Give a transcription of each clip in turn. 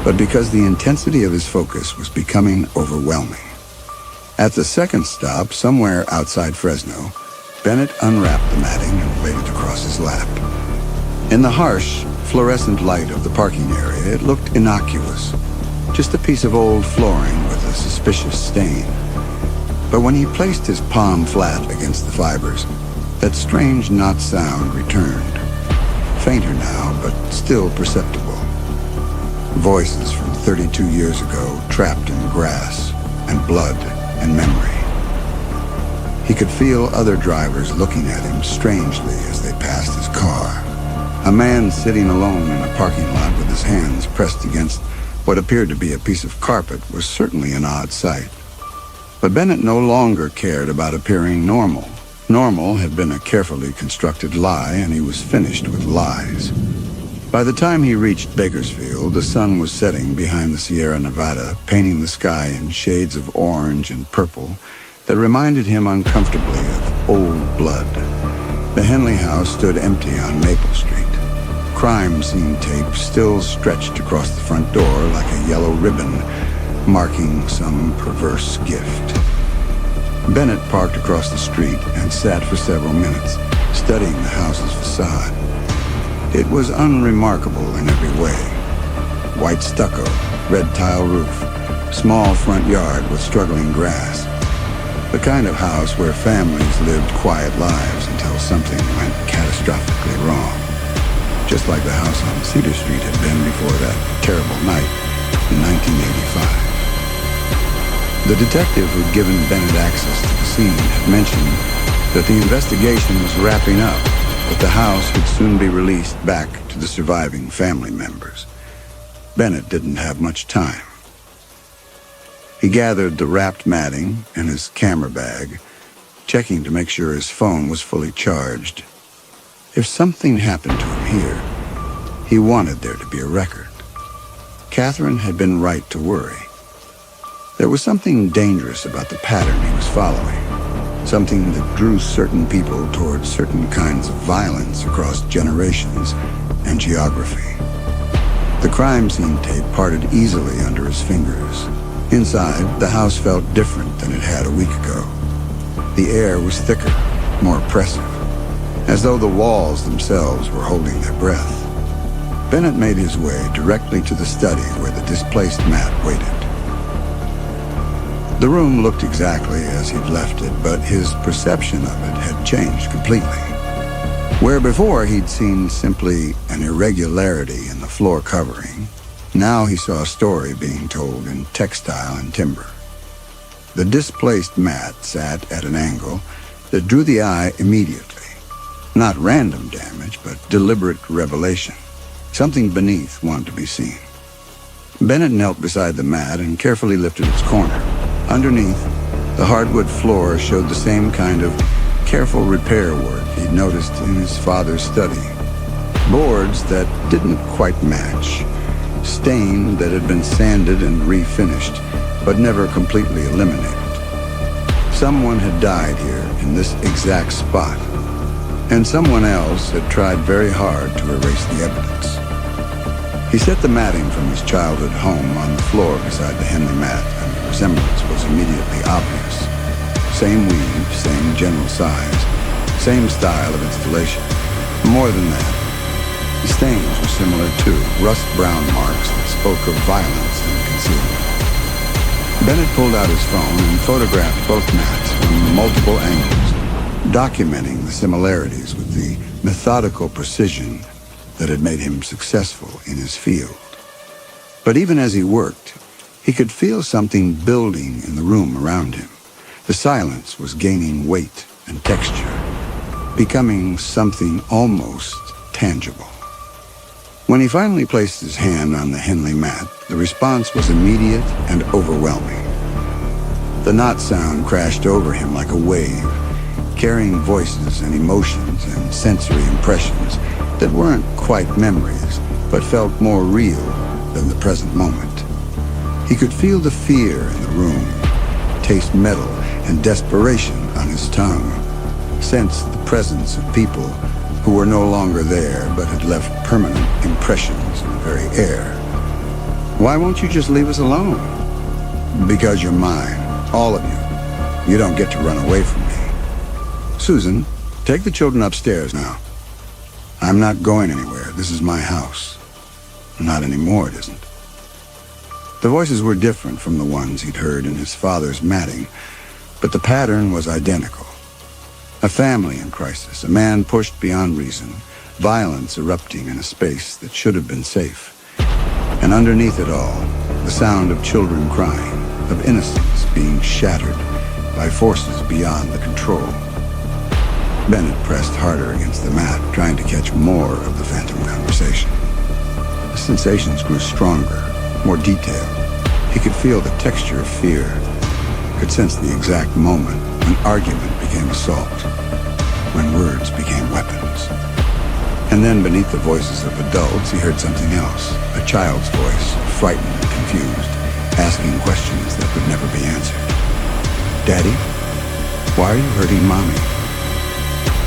but because the intensity of his focus was becoming overwhelming. At the second stop, somewhere outside Fresno, Bennett unwrapped the matting and laid it across his lap. In the harsh, fluorescent light of the parking area, it looked innocuous, just a piece of old flooring with a suspicious stain. But when he placed his palm flat against the fibers, that strange knot sound returned, fainter now, but still perceptible. Voices from 32 years ago, trapped in grass and blood and memory. He could feel other drivers looking at him strangely as they passed his car. A man sitting alone in a parking lot with his hands pressed against what appeared to be a piece of carpet was certainly an odd sight. But Bennett no longer cared about appearing normal. Normal had been a carefully constructed lie, and he was finished with lies. By the time he reached Bakersfield, the sun was setting behind the Sierra Nevada, painting the sky in shades of orange and purple that reminded him uncomfortably of old blood. The Henley house stood empty on Maple Street. Crime scene tape still stretched across the front door like a yellow ribbon, marking some perverse gift. Bennett parked across the street and sat for several minutes, studying the house's facade. It was unremarkable in every way. White stucco, red tile roof, small front yard with struggling grass. The kind of house where families lived quiet lives until something went catastrophically wrong. Just like the house on Cedar Street had been before that terrible night in 1985. The detective who'd given Bennett access to the scene had mentioned that the investigation was wrapping up, but the house would soon be released back to the surviving family members. Bennett didn't have much time. He gathered the wrapped matting and his camera bag, checking to make sure his phone was fully charged. If something happened to him here, he wanted there to be a record. Catherine had been right to worry. There was something dangerous about the pattern he was following, something that drew certain people towards certain kinds of violence across generations and geography. The crime scene tape parted easily under his fingers. Inside, the house felt different than it had a week ago. The air was thicker, more oppressive, as though the walls themselves were holding their breath. Bennett made his way directly to the study where the displaced Matt waited. The room looked exactly as he'd left it, but his perception of it had changed completely. Where before he'd seen simply an irregularity in the floor covering, now he saw a story being told in textile and timber. The displaced Matt sat at an angle that drew the eye immediately. Not random damage, but deliberate revelation. Something beneath wanted to be seen. Bennett knelt beside the mat and carefully lifted its corner. Underneath, the hardwood floor showed the same kind of careful repair work he'd noticed in his father's study. Boards that didn't quite match, stain that had been sanded and refinished, but never completely eliminated. Someone had died here in this exact spot, and someone else had tried very hard to erase the evidence. He set the matting from his childhood home on the floor beside the Henley mat, and the resemblance was immediately obvious. Same weave, same general size, same style of installation. More than that, the stains were similar too, rust-brown marks that spoke of violence and concealment. Bennett pulled out his phone and photographed both mats from multiple angles, documenting the similarities with the methodical precision that had made him successful in his field. But even as he worked, he could feel something building in the room around him. The silence was gaining weight and texture, becoming something almost tangible. When he finally placed his hand on the Henley mat, the response was immediate and overwhelming. The knot sound crashed over him like a wave, carrying voices and emotions and sensory impressions that weren't quite memories, but felt more real than the present moment. He could feel the fear in the room, taste metal and desperation on his tongue, sense the presence of people who were no longer there but had left permanent impressions in the very air. Why won't you just leave us alone? Because you're mine, all of you. You don't get to run away from me. Susan, take the children upstairs now. I'm not going anywhere. This is my house. Not anymore, it isn't. The voices were different from the ones he'd heard in his father's matting, but the pattern was identical. A family in crisis, a man pushed beyond reason, violence erupting in a space that should have been safe. And underneath it all, the sound of children crying, of innocence being shattered by forces beyond the control. Bennett pressed harder against the mat, trying to catch more of the phantom conversation. The sensations grew stronger, more detailed. He could feel the texture of fear, could sense the exact moment when argument became assault, when words became weapons. And then beneath the voices of adults, he heard something else, a child's voice, frightened and confused, asking questions that would never be answered. Daddy, why are you hurting Mommy?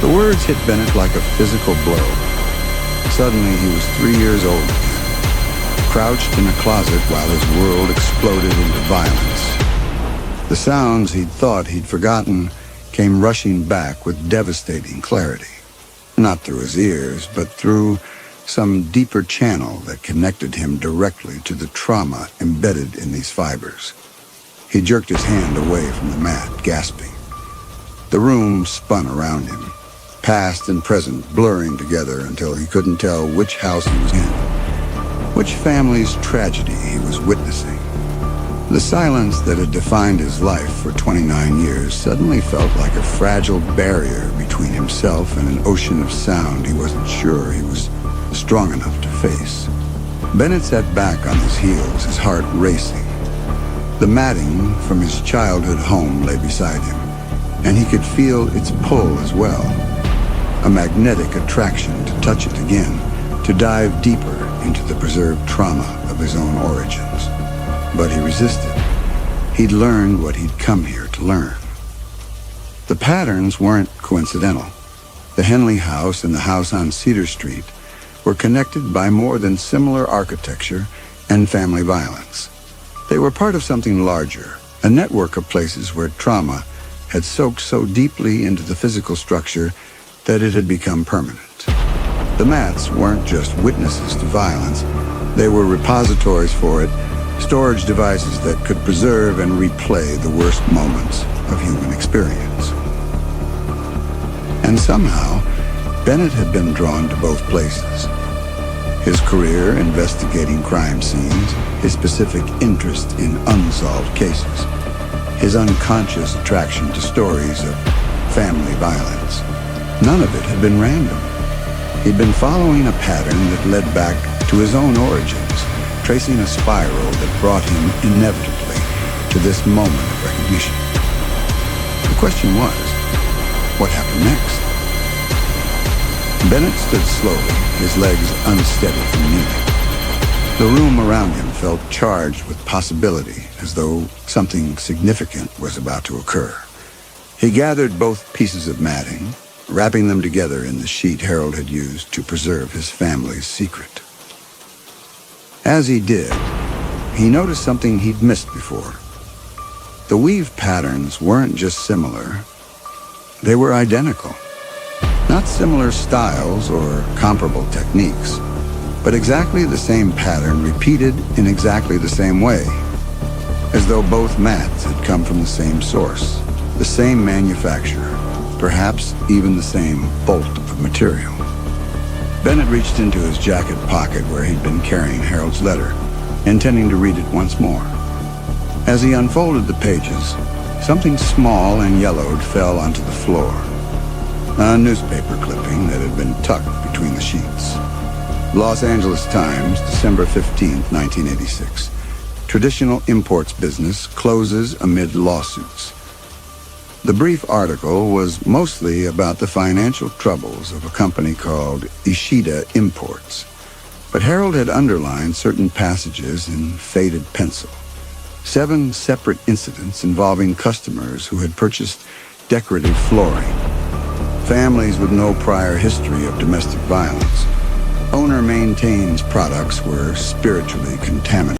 The words hit Bennett like a physical blow. Suddenly, he was 3 years old again, crouched in a closet while his world exploded into violence. The sounds he'd thought he'd forgotten came rushing back with devastating clarity. Not through his ears, but through some deeper channel that connected him directly to the trauma embedded in these fibers. He jerked his hand away from the mat, gasping. The room spun around him, past and present blurring together until he couldn't tell which house he was in, which family's tragedy he was witnessing. The silence that had defined his life for 29 years suddenly felt like a fragile barrier between himself and an ocean of sound he wasn't sure he was strong enough to face. Bennett sat back on his heels, his heart racing. The matting from his childhood home lay beside him, and he could feel its pull as well. A magnetic attraction to touch it again, to dive deeper into the preserved trauma of his own origins. But he resisted. He'd learned what he'd come here to learn. The patterns weren't coincidental. The Henley house and the house on Cedar Street were connected by more than similar architecture and family violence. They were part of something larger, a network of places where trauma had soaked so deeply into the physical structure that it had become permanent. The mats weren't just witnesses to violence. They were repositories for it, storage devices that could preserve and replay the worst moments of human experience. And somehow, Bennett had been drawn to both places. His career investigating crime scenes, his specific interest in unsolved cases, his unconscious attraction to stories of family violence. None of it had been random. He'd been following a pattern that led back to his own origins, tracing a spiral that brought him inevitably to this moment of recognition. The question was, what happened next? Bennett stood slowly, his legs unsteady from kneeling. The room around him felt charged with possibility, as though something significant was about to occur. He gathered both pieces of matting, wrapping them together in the sheet Harold had used to preserve his family's secret. As he did, he noticed something he'd missed before. The weave patterns weren't just similar, they were identical. Not similar styles or comparable techniques, but exactly the same pattern repeated in exactly the same way, as though both mats had come from the same source, the same manufacturer, perhaps even the same bolt of material. Bennett reached into his jacket pocket where he'd been carrying Harold's letter, intending to read it once more. As he unfolded the pages, something small and yellowed fell onto the floor. A newspaper clipping that had been tucked between the sheets. Los Angeles Times, December 15, 1986. Traditional imports business closes amid lawsuits. The brief article was mostly about the financial troubles of a company called Ishida Imports, but Harold had underlined certain passages in faded pencil. 7 separate incidents involving customers who had purchased decorative flooring. Families with no prior history of domestic violence. Owner maintains products were spiritually contaminated.